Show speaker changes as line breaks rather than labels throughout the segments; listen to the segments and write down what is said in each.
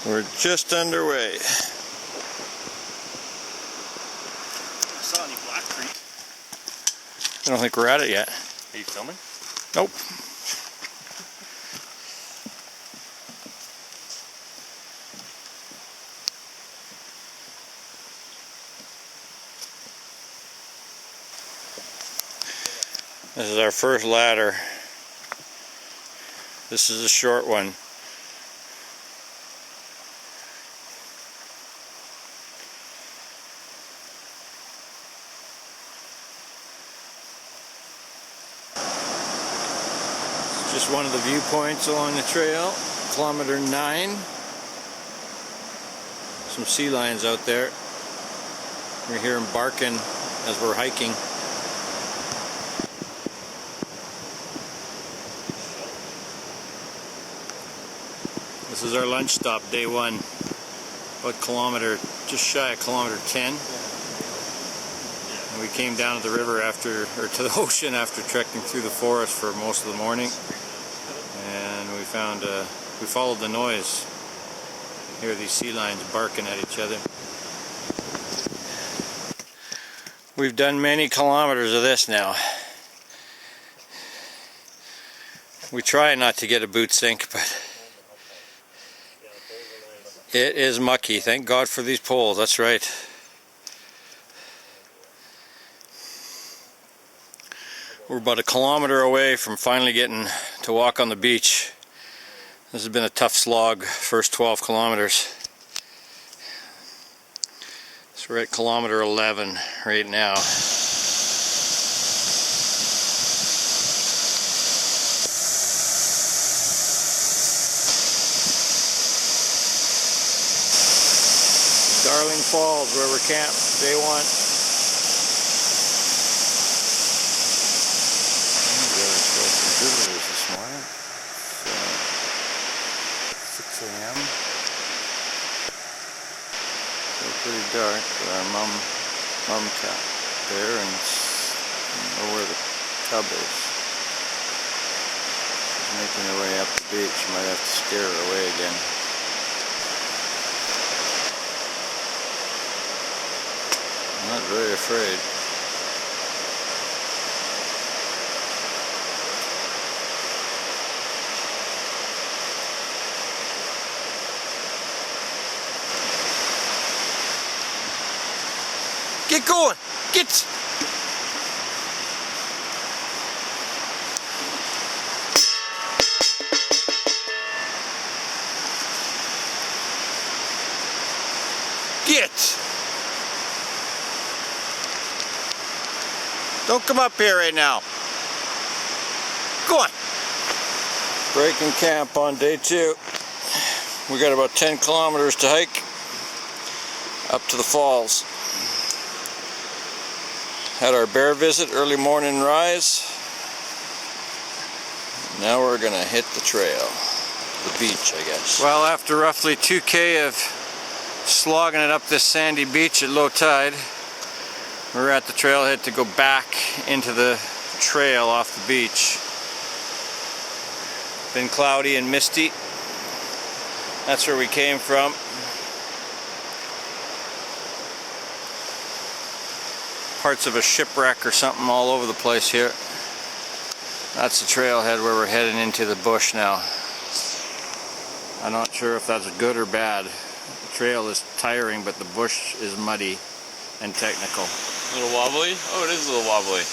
We're just underway.
I saw any Black Creek.
I don't think we're at it yet.
Are you filming?
Nope. This is our first ladder. This is a short one. It's just one of the viewpoints along the trail. Kilometer 9. Some sea lions out there. We're hear them barking as we're hiking. This is our lunch stop, day 1. About kilometer, just shy of kilometer 10. And we came down to the river after, or to the ocean after trekking through the forest for most of the morning. And we found, we followed the noise. Hear these sea lions barking at each other. We've done many kilometers of this now. We try not to get a boot sink, but it is mucky. Thank God for these poles, that's right. We're about a kilometer away from finally getting to walk on the beach. This has been a tough slog, first 12 kilometers. So we're at kilometer 11 right now. Darling Falls, where we're camped, day 1. Visitors this morning. It's 6 a.m. Still pretty dark, but our mom cat there, and know where the tub is. She's making her way up the beach. Might have to scare her away again. I'm not very afraid. Get going! Get! Get! Don't come up here right now. Go on! Breaking camp on day 2. We got about 10 kilometers to hike up to the falls. Had our bear visit, early morning rise. Now we're gonna hit the trail, the beach, I guess. Well, after roughly 2K of slogging it up this sandy beach at low tide, we're at the trailhead to go back into the trail off the beach. Been cloudy and misty. That's where we came from. Parts of a shipwreck or something all over the place here. That's the trailhead where we're heading into the bush now. I'm not sure if that's good or bad. The trail is tiring, but the bush is muddy and technical.
A little wobbly? Oh, it is a little wobbly.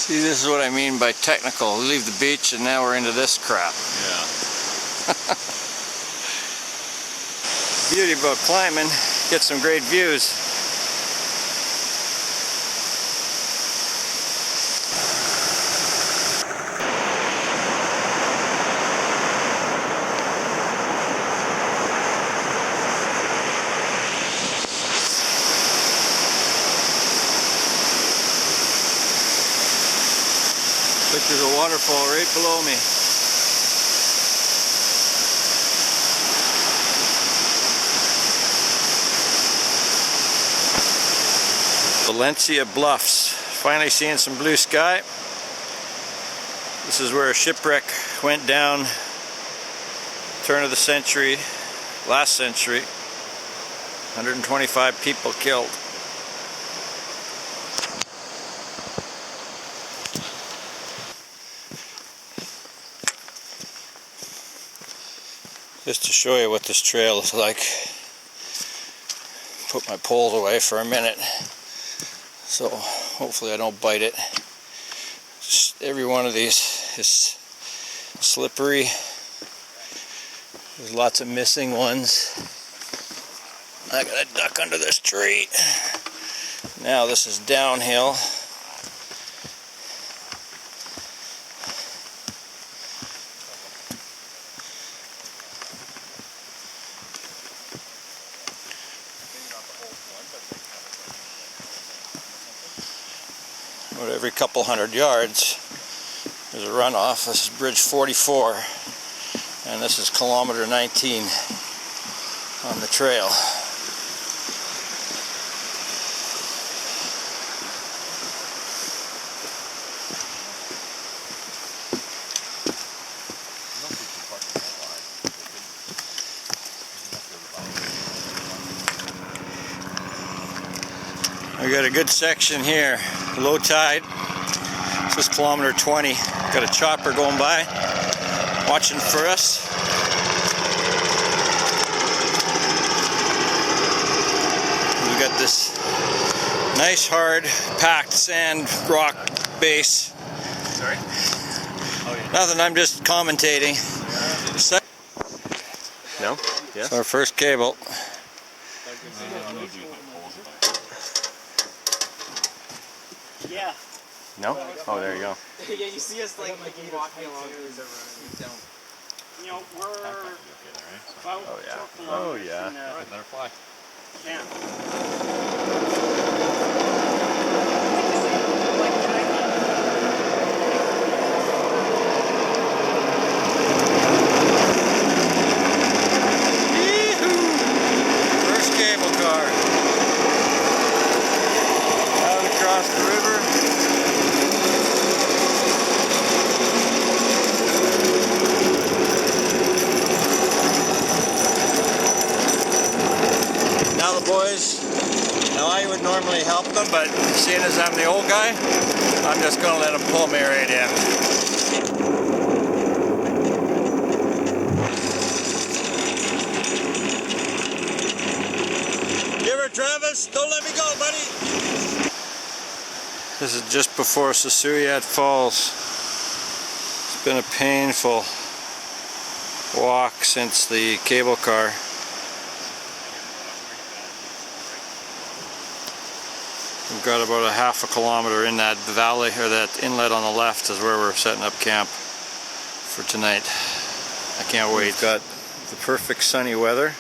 See, this is what I mean by technical. We leave the beach and now we're into this crap.
Yeah.
Beauty about climbing. Get some great views. Look, there's a waterfall right below me. Valencia Bluffs. Finally seeing some blue sky. This is where a shipwreck went down turn of the century, last century, 125 people killed. Just to show you what this trail is like, put my poles away for a minute, so hopefully I don't bite it. Just every one of these is slippery. There's lots of missing ones. I gotta duck under this tree. Now this is downhill. But every couple hundred yards there's a runoff. This is bridge 44 and this is kilometer 19 on the trail. We got a good section here, low tide. This is kilometer 20. Got a chopper going by, watching for us. We got this nice hard packed sand rock base.
Sorry? Oh, yeah.
Nothing, I'm just commentating.
No? Yes?
It's our first cable.
Yeah.
No? Oh, there you go.
Yeah, you see us like walking along these You know, we're about
Oh, yeah.
4
Oh,
kilometers
yeah.
from the
Let her fly.
camp.
First cable car. Out across the river. Now the boys, now I would normally help them, but seeing as I'm the old guy, I'm just going to let them pull me right in. Give her, Travis. Don't let me go, buddy. This is just before Sasuyat Falls. It's been a painful walk since the cable car. We've got about a half a kilometer in that valley, or that inlet on the left is where we're setting up camp for tonight. I can't wait. We've got the perfect sunny weather.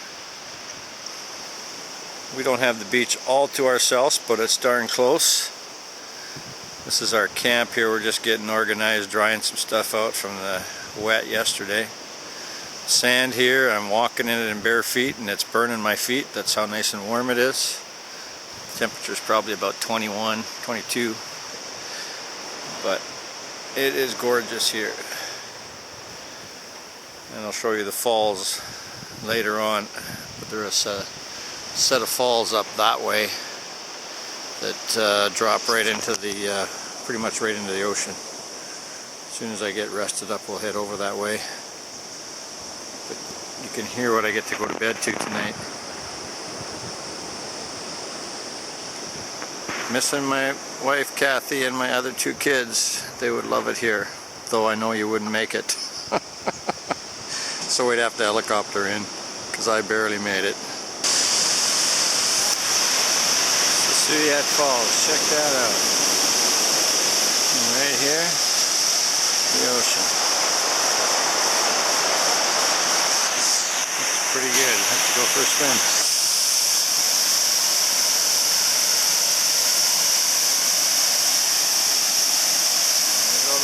We don't have the beach all to ourselves, but it's darn close. This is our camp here. We're just getting organized, drying some stuff out from the wet yesterday. Sand here, I'm walking in it in bare feet and it's burning my feet. That's how nice and warm it is. Temperature's probably about 21, 22. But it is gorgeous here. And I'll show you the falls later on. But there's a set of falls up that way that drop right into the, pretty much right into the ocean. As soon as I get rested up, we'll head over that way. But you can hear what I get to go to bed to tonight. Missing my wife Kathy and my other 2 kids. They would love it here, though I know you wouldn't make it. So we'd have to helicopter in, because I barely made it. Sasuyat Falls, check that out. And right here, the ocean. It's pretty good. Have to go for a swim.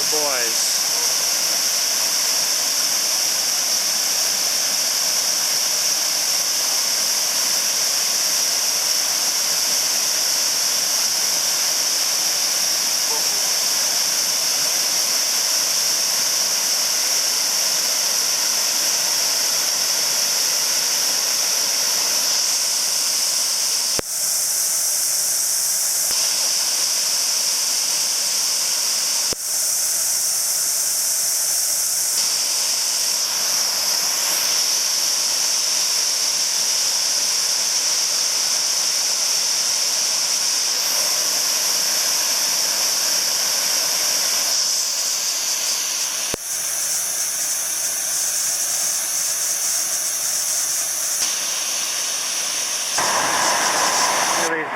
Boys.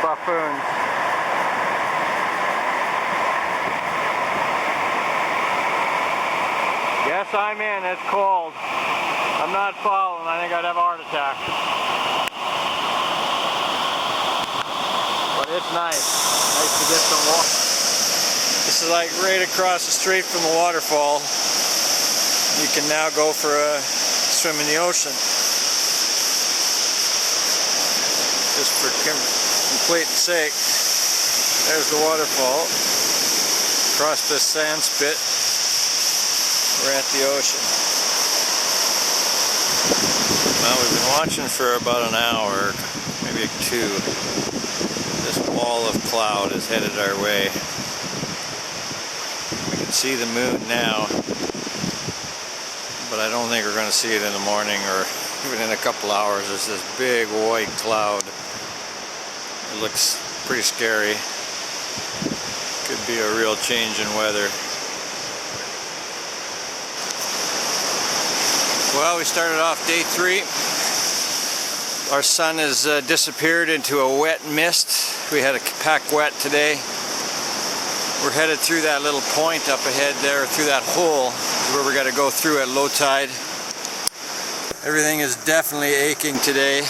buffoons. Yes, I'm in. It's cold. I'm not following. I think I'd have a heart attack. But it's nice. Nice to get some water. This is like right across the street from the waterfall. You can now go for a swim in the ocean. Just for complete sake. There's the waterfall. Across this sand spit. We're at the ocean. Well, we've been watching for about an hour, maybe 2. This wall of cloud is headed our way. We can see the moon now, but I don't think we're going to see it in the morning or even in a couple hours. There's this big white cloud. It looks pretty scary. Could be a real change in weather. Well, we started off day 3. Our sun has disappeared into a wet mist. We had a pack wet today. We're headed through that little point up ahead there, through that hole where we got to go through at low tide. Everything is definitely aching today.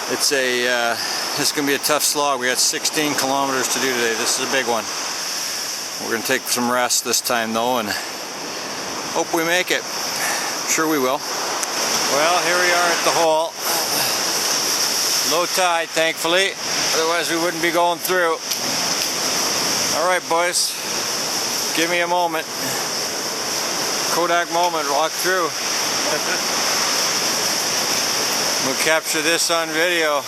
It's this is going to be a tough slog. We got 16 kilometers to do today. This is a big one. We're going to take some rest this time though, and hope we make it. Sure we will. Well, here we are at the hole. Low tide, thankfully. Otherwise we wouldn't be going through. Alright boys, give me a moment. Kodak moment, walk through. We'll capture this on video.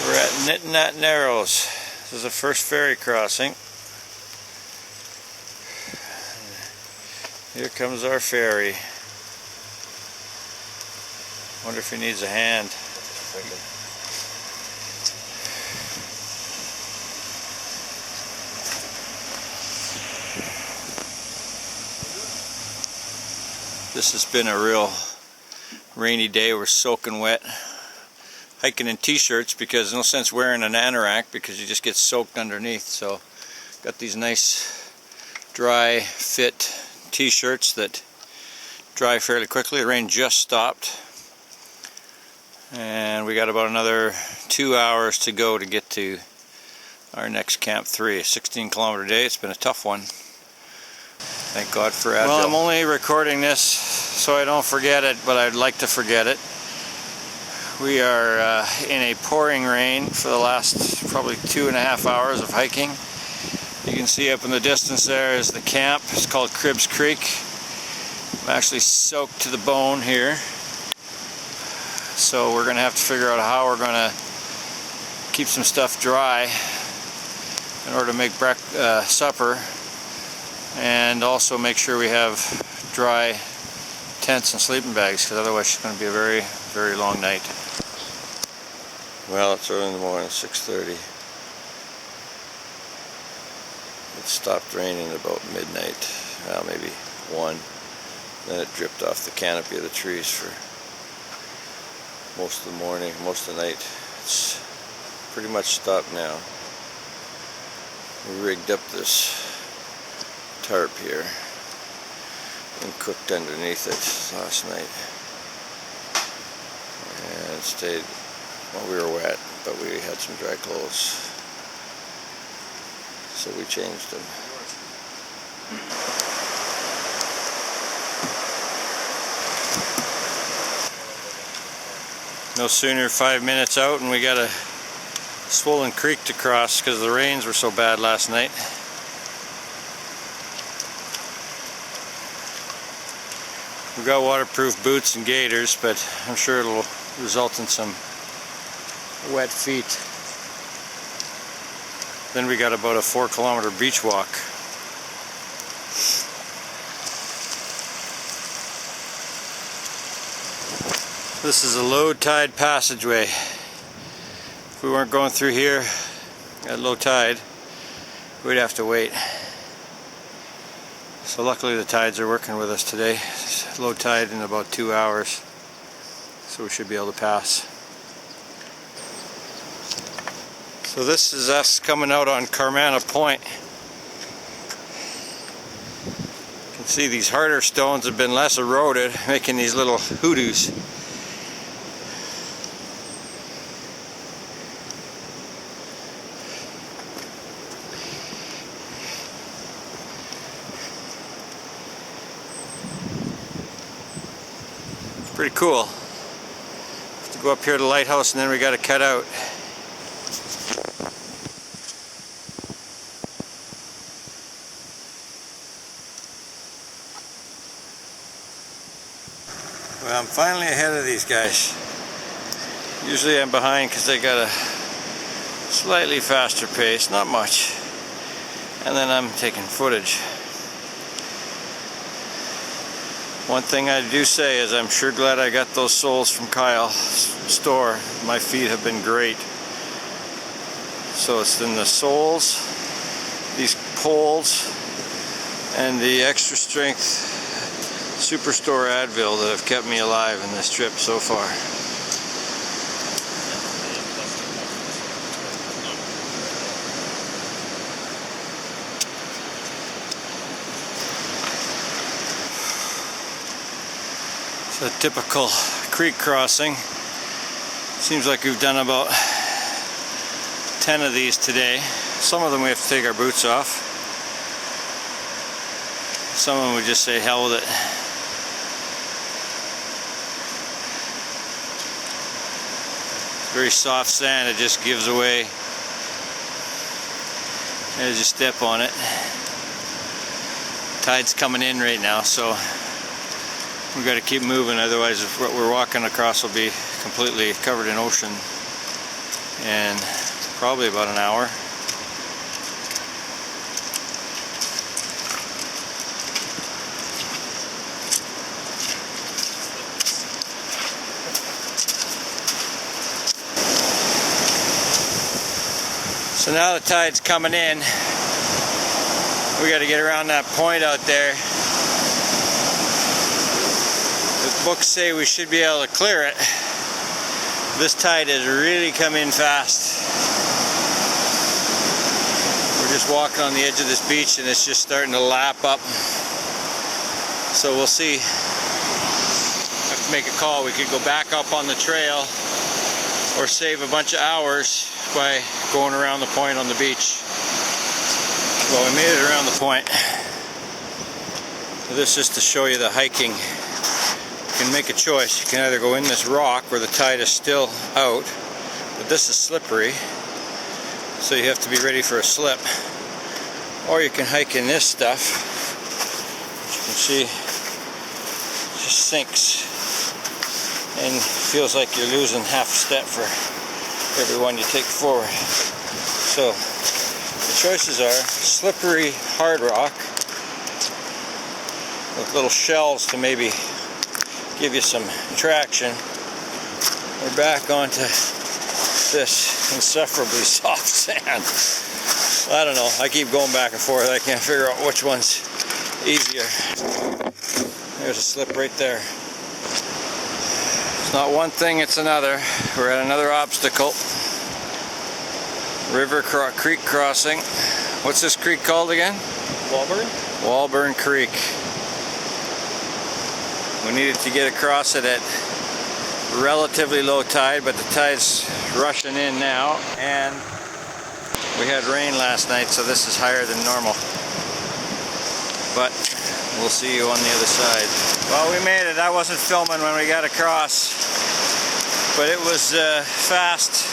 We're at Nittinat Narrows. This is the first ferry crossing. Here comes our ferry. Wonder if he needs a hand. This has been a real rainy day. We're soaking wet. Hiking in t-shirts because no sense wearing an anorak because you just get soaked underneath. So got these nice dry fit t-shirts that dry fairly quickly. The rain just stopped and we got about another 2 hours to go to get to our next Camp 3. A 16-kilometer day. It's been a tough one. Thank God for Advil. Well, I'm only recording this so I don't forget it, but I'd like to forget it. We are in a pouring rain for the last probably 2.5 hours of hiking. You can see up in the distance there is the camp. It's called Cribbs Creek. I'm actually soaked to the bone here. So we're going to have to figure out how we're going to keep some stuff dry in order to make supper, and also make sure we have dry tents and sleeping bags, because otherwise it's going to be a very, very long night. Well, it's early in the morning, 6:30. It stopped raining about midnight, well, maybe 1. Then it dripped off the canopy of the trees for most of the morning, most of the night. It's pretty much stopped now. We rigged up this tarp here and cooked underneath it last night. And it stayed. Well, we were wet, but we had some dry clothes, so we changed them. No sooner 5 minutes out and we got a swollen creek to cross because the rains were so bad last night. We've got waterproof boots and gaiters, but I'm sure it'll result in some wet feet. Then we got about a 4-kilometer beach walk. This is a low tide passageway. If we weren't going through here at low tide, we'd have to wait. So luckily the tides are working with us today. It's low tide in about 2 hours, so we should be able to pass. So this is us coming out on Carmana Point. You can see these harder stones have been less eroded, making these little hoodoos. Pretty cool. Have to go up here to the lighthouse and then we got to cut out. Well, I'm finally ahead of these guys. Usually I'm behind because they got a slightly faster pace, not much. And then I'm taking footage. One thing I do say is I'm sure glad I got those soles from Kyle's store. My feet have been great. So it's in the soles, these poles, and the extra strength Superstore Advil that have kept me alive in this trip so far. It's a typical creek crossing. Seems like we've done about 10 of these today. Some of them we have to take our boots off. Some of them we just say hell with it. Very soft sand, it just gives away as you step on it. Tide's coming in right now, so we've got to keep moving, otherwise what we're walking across will be completely covered in ocean in probably about an hour. So now the tide's coming in. We got to get around that point out there. The books say we should be able to clear it. This tide has really come in fast. We're just walking on the edge of this beach and it's just starting to lap up. So we'll see. Have to make a call. We could go back up on the trail or save a bunch of hours by going around the point on the beach. Well, we made it around the point. So this is to show you the hiking. You can make a choice. You can either go in this rock where the tide is still out, but this is slippery, so you have to be ready for a slip. Or you can hike in this stuff, which you can see just sinks and feels like you're losing half a step for every one you take forward. So the choices are slippery hard rock with little shells to maybe give you some traction, or back onto this insufferably soft sand. I don't know, I keep going back and forth. I can't figure out which one's easier. There's a slip right there. It's not one thing, it's another. We're at another obstacle. Creek crossing. What's this creek called again?
Walburn?
Walburn Creek. We needed to get across it at relatively low tide, but the tide's rushing in now, and we had rain last night, so this is higher than normal. But we'll see you on the other side. Well, we made it. I wasn't filming when we got across, but it was fast.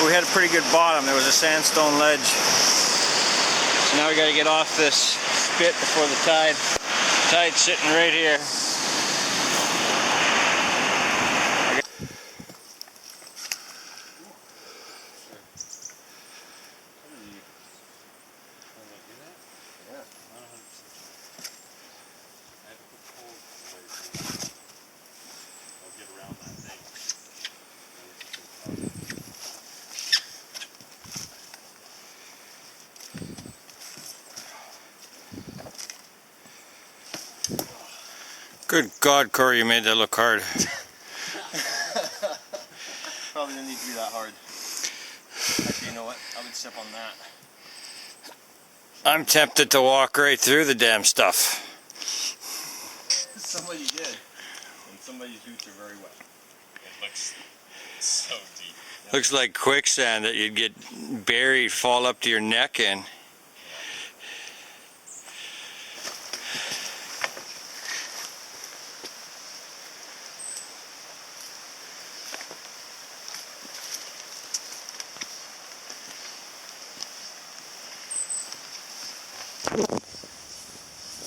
We had a pretty good bottom. There was a sandstone ledge. So now we got to get off this spit before the tide. Tide's sitting right here.
I'll get around that.
Good God, Corey, you made that look hard.
Probably didn't need to be that hard. Actually, you know what? I would step on that.
I'm tempted to walk right through the damn stuff.
Somebody did. And somebody's boots are very wet. It looks so deep.
Looks like quicksand that you'd get buried, fall up to your neck in.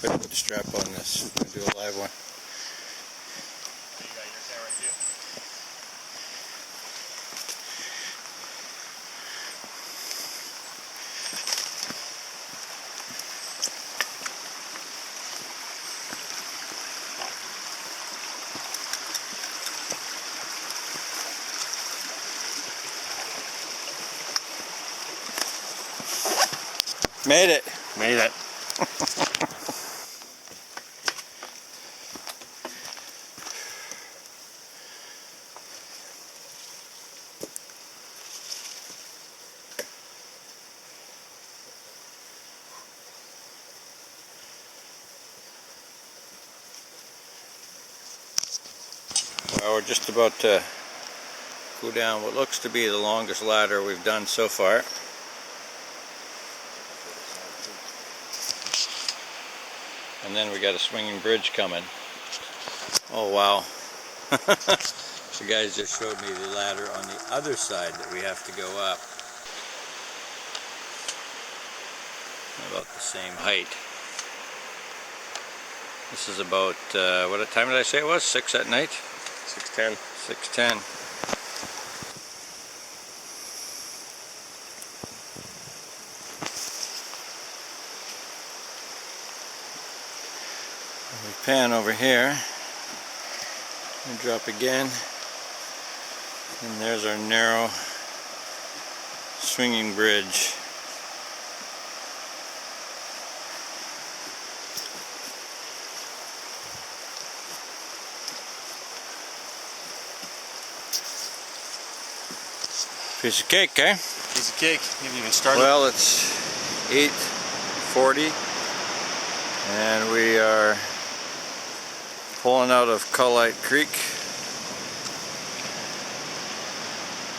Put the strap on this. We'll do a live one.
You got your camera too?
Made it.
Made it.
Well, we're just about to go down what looks to be the longest ladder we've done so far. And then we got a swinging bridge coming. Oh wow. The guys just showed me the ladder on the other side that we have to go up. About the same height. This is about, what time did I say it was? 6 at night?
6:10.
6:10. We pan over here and drop again, and there's our narrow swinging bridge. Piece of cake, eh?
Piece of cake. You haven't even started.
Well, it's 8:40 and we are pulling out of Cullite Creek.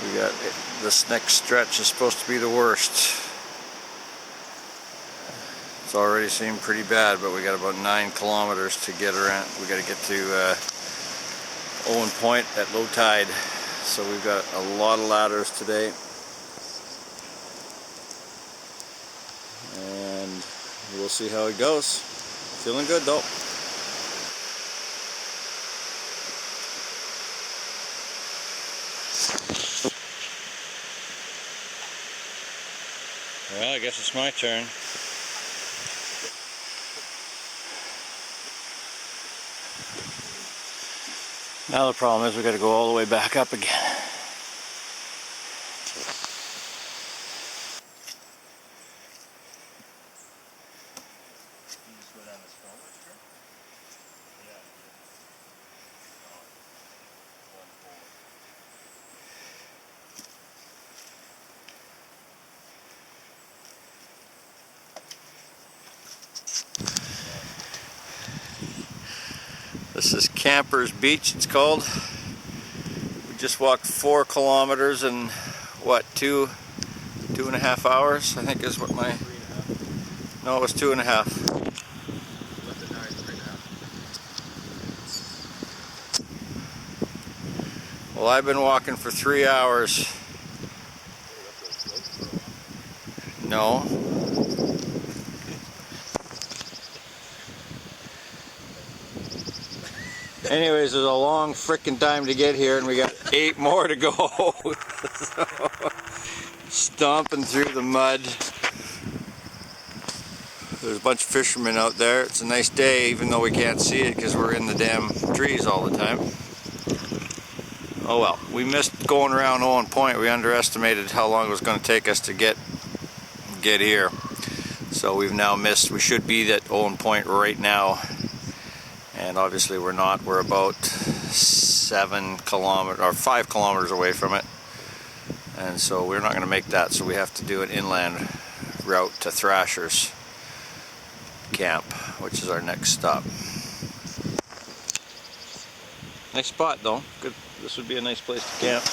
We got this next stretch is supposed to be the worst. It's already seemed pretty bad, but we got about 9 kilometers to get around. We got to get to Owen Point at low tide. So we've got a lot of ladders today. And we'll see how it goes. Feeling good though. Well, I guess it's my turn. Now the problem is we got to go all the way back up again. This is Campers Beach, it's called. We just walked 4 kilometers in what, two and a half hours, I think is what my... 3.5. No, it was 2.5. Well, I've been walking for 3 hours. No. Anyways, there's a long frickin' time to get here, and we got 8 more to go. So, stomping through the mud. There's a bunch of fishermen out there. It's a nice day, even though we can't see it because we're in the damn trees all the time. Oh well, we missed going around Owen Point. We underestimated how long it was going to take us to get here. So we've now missed. We should be at Owen Point right now. and obviously we're not. We're about 7 kilometers or 5 kilometers away from it, and so we're not going to make that, so we have to do an inland route to Thrasher's camp, which is our next stop. Nice spot though. Good. This would be a nice place to camp.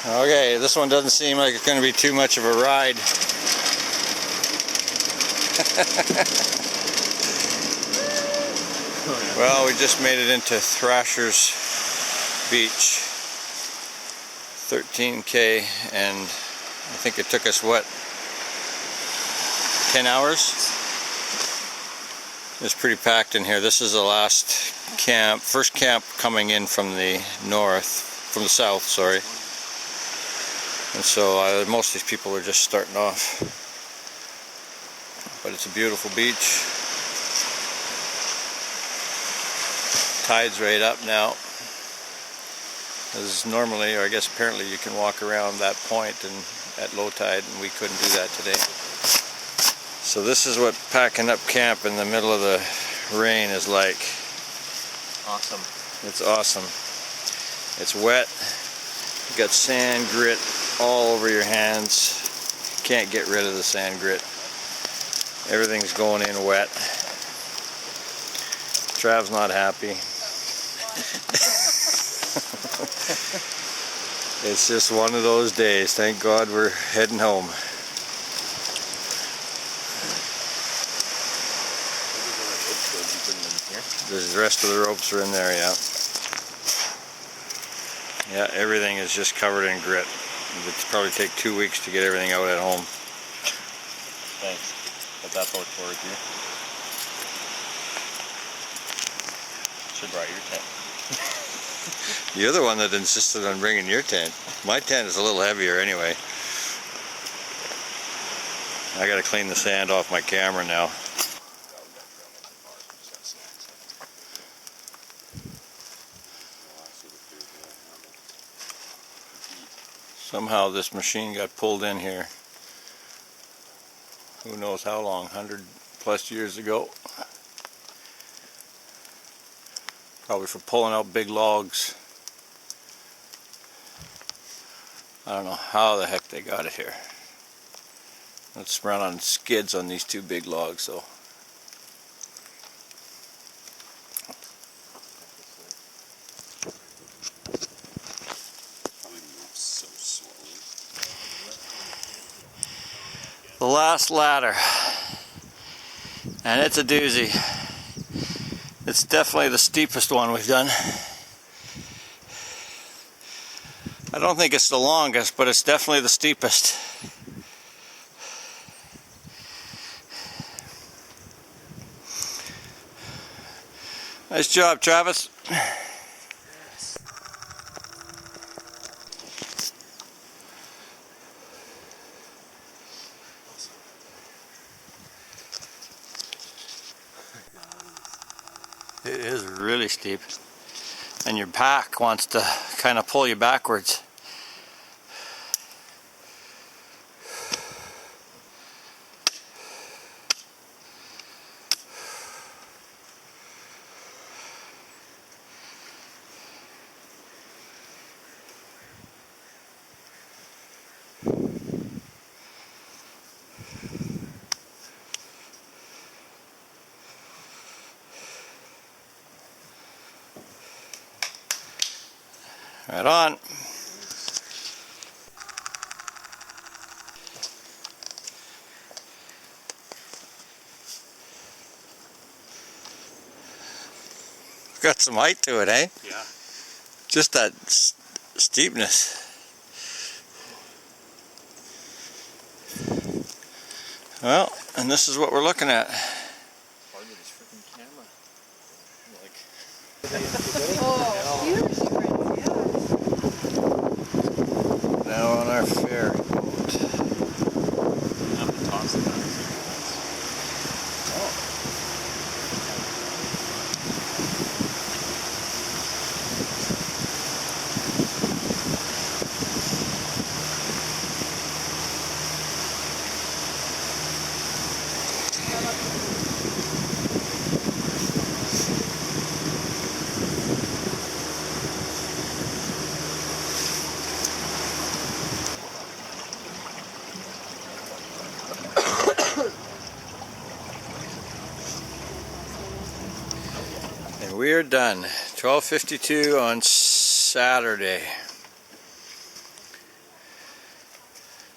Okay, this one doesn't seem like it's going to be too much of a ride. Well, we just made it into Thrasher's Beach. 13K, and I think it took us, what, 10 hours? It's pretty packed in here. This is the last camp, first camp coming in from the south, sorry. And so most of these people are just starting off. But it's a beautiful beach. Tide's right up now. As normally, or I guess apparently, you can walk around that point and at low tide, and we couldn't do that today. So this is what packing up camp in the middle of the rain is like.
Awesome.
It's awesome. It's wet. You got sand, grit all over your hands. Can't get rid of the sand grit. Everything's going in wet. Trav's not happy. It's just one of those days. Thank God we're heading home. The rest of the ropes are in there, yeah. Yeah, everything is just covered in grit. It'll probably take 2 weeks to get everything out at home.
Thanks. But that boat's forward to you. Should've brought your tent.
You're the one that insisted on bringing your tent. My tent is a little heavier anyway. I gotta clean the sand off my camera now. Somehow this machine got pulled in here. Who knows how long, 100 plus years ago. Probably for pulling out big logs. I don't know how the heck they got it here. Let's run on skids on these 2 big logs though. The last ladder, and it's a doozy. It's definitely the steepest one we've done. I don't think it's the longest, but it's definitely the steepest. Nice job, Travis. It is really steep, and your back wants to kind of pull you backwards. Right on. Got some height to it, eh?
Yeah.
Just that steepness. Well, and this is what we're looking at.
Part of this freaking camera. Like.
Oh, huge difference, yeah.
Now on our ferry boat.
I'm the toss of that.
And we are done. 12:52 on Saturday.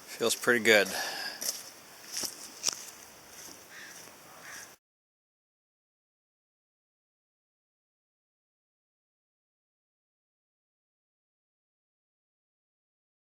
Feels pretty good.